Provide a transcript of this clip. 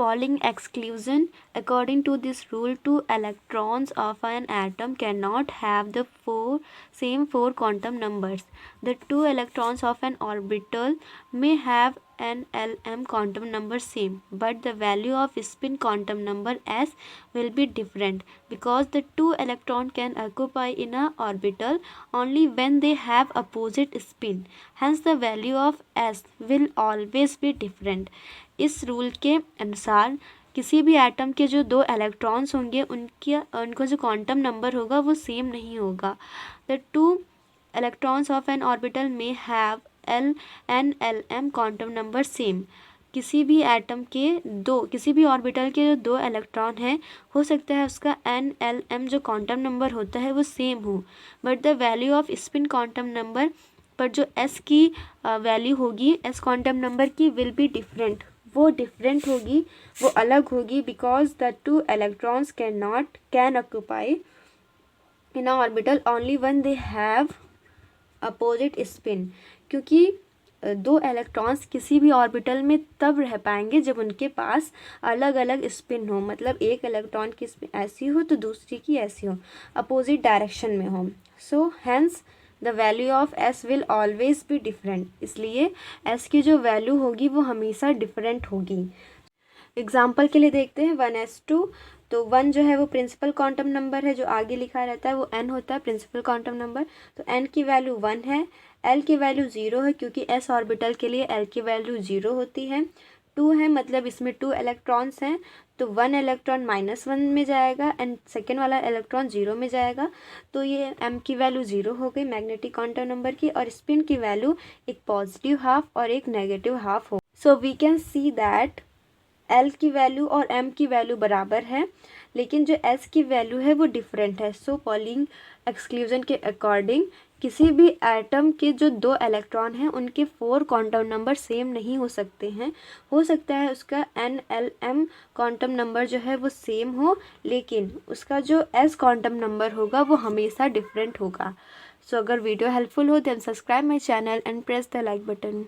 Pauling exclusion. According to this rule, two electrons of an atom cannot have the same four quantum numbers. The two electrons of an orbital may have an Lm quantum number same, but the value of spin quantum number s will be different because the two electron can occupy in a orbital only when they have opposite spin. Hence the value of s will always be different. इस rule के अनुसार किसी भी atom के जो दो electrons होंगे उनका जो क्वांटम नंबर होगा वो सेम नहीं होगा. The two electrons of an orbital में have Lm quantum number same. किसी भी ऑर्बिटल के जो दो इलेक्ट्रॉन हैं हो सकता है उसका Lm जो क्वांटम नंबर होता है वो सेम हो, but the value off spin quantum number पर जो s की वैल्यू होगी s क्वांटम नंबर की विल बी डिफरेंट. वो डिफरेंट होगी, वो अलग होगी because the two electrons can occupy in a orbital only when they have opposite spin. क्योंकि दो इलेक्ट्रॉन्स किसी भी ऑर्बिटल में तब रह पाएंगे जब उनके पास अलग अलग स्पिन हो, मतलब एक इलेक्ट्रॉन की स्पिन ऐसी हो तो दूसरी की ऐसी हो, अपोजिट डायरेक्शन में हो. So hence the value of s will always be different. इसलिए s की जो वैल्यू होगी वो हमेशा डिफरेंट होगी. एग्जाम्पल के लिए देखते हैं 1s2. तो 1 जो है वो प्रिंसिपल क्वांटम नंबर है, जो आगे लिखा रहता है वो n होता है प्रिंसिपल क्वांटम नंबर. तो n की वैल्यू 1 है, l की वैल्यू 0 है क्योंकि s ऑर्बिटल के लिए l की वैल्यू 0 होती है. 2 है मतलब इसमें 2 इलेक्ट्रॉन्स हैं तो 1 इलेक्ट्रॉन -1 में जाएगा एंड सेकेंड वाला इलेक्ट्रॉन 0 में जाएगा. तो ये m की वैल्यू 0 हो गई मैग्नेटिक क्वांटम नंबर की, और स्पिन की वैल्यू एक पॉजिटिव हाफ और एक नेगेटिव हाफ हो. So we can see that L की वैल्यू और M की वैल्यू बराबर है, लेकिन जो S की वैल्यू है वो डिफरेंट है. सो पॉलिंग एक्सक्लूजन के अकॉर्डिंग किसी भी एटम के जो दो इलेक्ट्रॉन हैं उनके 4 क्वांटम नंबर सेम नहीं हो सकते हैं. हो सकता है उसका Nlm क्वांटम नंबर जो है वो सेम हो, लेकिन उसका जो S क्वांटम नंबर होगा वो हमेशा डिफरेंट होगा. सो अगर वीडियो हेल्पफुल हो then subscribe my channel and press the like button.